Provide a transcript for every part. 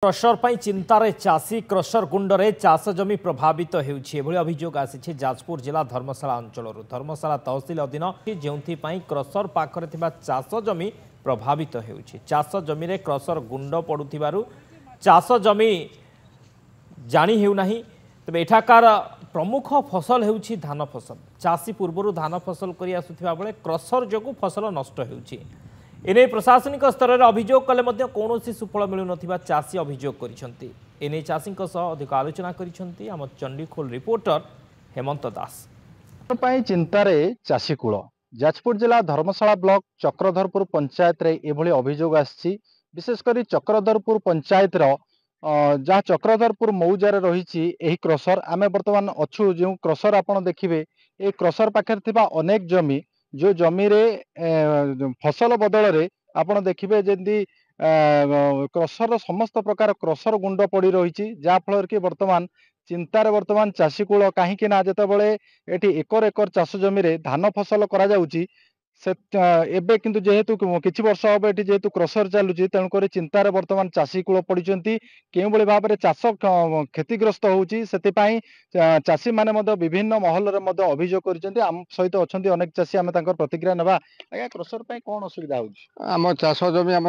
Crusher पर चिंतार चाषी crusher गुंडरे चाष जमी प्रभावित होउछि एभली अभियोग आसी जाजपुर जिला धर्मशाला अंचल धर्मशाला तहसिल अधीन जो क्रशर पाखरे थिबा चाष जमी प्रभावित होउछि चाष जमी रे क्रशर गुंड पड़ुथिबारु चाष जमी जानी हेउनाही तबे एठाकार प्रमुख फसल हेउछि धान फसल चाषी पूर्वरु धान फसल करि आसुथिबा बेले क्रशर जोगु फसल नष्ट हेउछि एने प्रशासनिक स्तर में अभियोग कले कौन सुफल मिलू ना चाषी अभियोग कर चाषी अधिक आलोचना कर चंडीखोल रिपोर्टर हेमंत दास चिंतार चाषीकूल जाजपुर जिला धर्मशाला ब्लॉक चक्रधरपुर पंचायत रे एभली अभियोग आसी विशेषकर चक्रधरपुर पंचायत जहाँ चक्रधरपुर मौजार रही क्रशर आम बर्तमान अच्छु जो क्रशर आपड़ देखिए ये क्रशर पाखे अनेक जमी जो जमी रे फसल बदल रे आपण देखिए जमी क्रशर समस्त प्रकार क्रशर गुंड पड़ी रही जहाँफल कि बर्तमान चिंतार बर्तमान चाषीकूल कहीं जितेबाला ये एकर एकर चाष जमी रे धान फसल करा जाउची से एबे किंतु जेहेतु किछि वर्ष हम ये जेहेतु क्रशर चलुची तेणुक चिंतार बर्तमान चाषीकूल पड़ती केउ भाव में चाष क्षतिग्रस्त होउची सेतिपाई चाषी माने विभिन्न महल रे अभियोग कर सहित अच्छा अनेक चाषी आम प्रतिक्रिया ना आज्ञा क्रशर कौन असुविधा होउची आम चाष जमी आम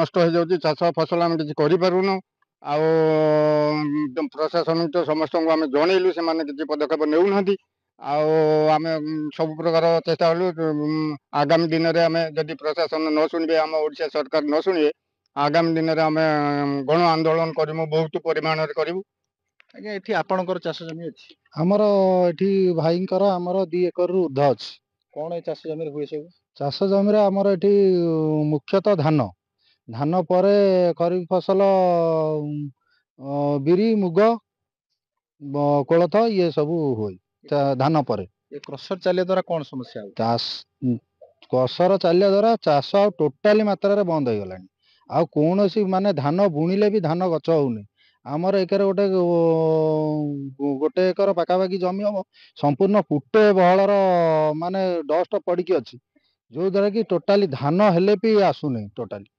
नष्ट हो जाउची चाष फसल आम किछि करि पारुनु आ प्रशासन तो समस्त आम जनइलु से किसी पदक्षेप नेउनांती आम सब प्रकार चेष्टा कलु आगामी दिन में आम जदि प्रशासन न शुणे आम ओडिशा सरकार न शुणे आगामी दिन में आम गण आंदोलन करूँ बहुत परिमाण करूँ आज्ञा ये आपणकर चाष जमी अच्छी आमर ये भाईंकर आमर 2 एकर रु ऊर्ध्व अच्छी कौन ये चाष जमी हुए सब चाष जमी आमर ये मुख्यतः धान धान पर खरीफ फसल बिरी मुग कोलथ ये सब हुए धान पर ये क्रशर चलिया द्वारा कौन समस्या क्रशर चलिया द्वारा चाष टोटाली मात्रा बंद हो गलानी आ कौन सी माने धान बुणिले भी धान गच होनी आमर एक गोटे गोटे एकर पाखापाखि जमी हम संपूर्ण फुटे बहलर माने डस्ट पड़ी अच्छी जो द्वारा कि टोटाली धान हेले भी आसुनी टोटाली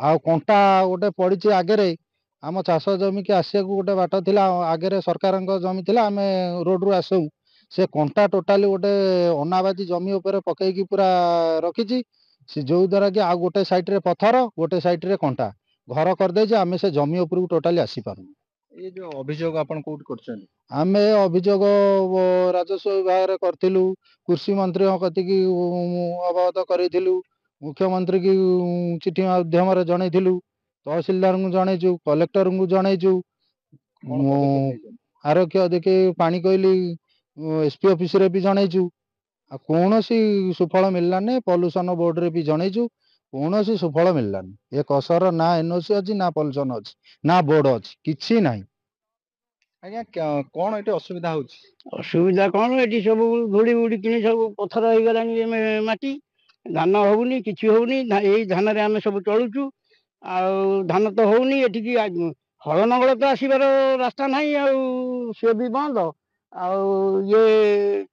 आ कंटा गोटे पड़ी आगे आम चाष जमी की आसिया गोटे बाट थिला आगे सरकार जमी थिला आम रोड रु आसू से कंटा टोटाली गोटे अनाबादी जमी उपर पकईकी पूरा रखी जो द्वारा कि आ गोटे साइड रे पत्थर गोटे साइड रे कंटा घर करदे आम से जमी उपर टोटाली आसी पारु ये जो अभियोग आपण कोट करछन आम अभियोग राजस्व विभाग करथिलु कृषि मंत्री कतिकी अवगत करेथिलु मुख्यमंत्री की चिठी माध्यम जनइथिलु तहसीलदार को जनइचु कलेक्टर को जनइचु आरक्ष देखी पानी कोइली एसपी ऑफिस रे भी जनइचु आ कौन सी सुफल मिललानी पॉल्यूशन बोर्ड रे भी जनइचु कौन सी सुफल मिललानी ये कसर ना एनओसी अच्छी ना पॉल्यूशन अच्छी ना बोर्ड अच्छी किछि नाही आज्ञा कौन ये असुविधा होउची असुविधा कौन ये सब धूड़ी उड़ी कि सब पथर हो गलानी माटी धान होनी किछि होनी यही धान रे आम सब चलुचु आ धान तो होनी एठिकी हल नंगल तो आसबार रास्ता नहीं सी भी बंद आ ये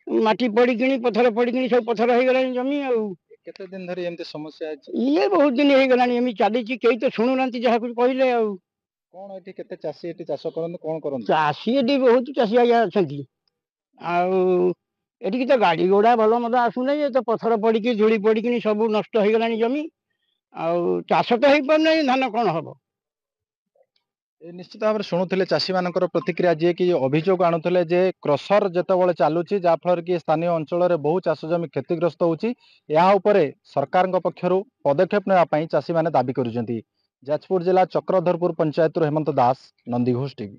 माटी पड़ी पथर पड़ी सब पथर हो गला जमी केते दिन धरी एमती समस्या ये बहुत दिन हो गला चली कई तो शुणुना जहाँ कुछ कहले कौन ये केते चाषी ये चाष करन कौन करन चाषी ये बहुत चाषी आज्ञा अच्छा एटिकी तो गाड़ी घोड़ा भल मत आसुना तो पथर पड़ी धूली पड़ी सब नष्ट हो गला जमी चाष तो हो पार धान कौन हम निश्चित भाव में शुणुले चाषी मान प्रतिक्रिया जी कि अभियोग आणुले जे क्रशर जितेबाला चलुची जहाँफल कि स्थानीय अंचल में बहु चाष जमी क्षतिग्रस्त होउची सरकार पक्षर पदक्षेप नापी चाषी मैंने दाबी कर जाजपुर जिला चक्रधरपुर पंचायत हेमंत दास नंदीघोष टीवी।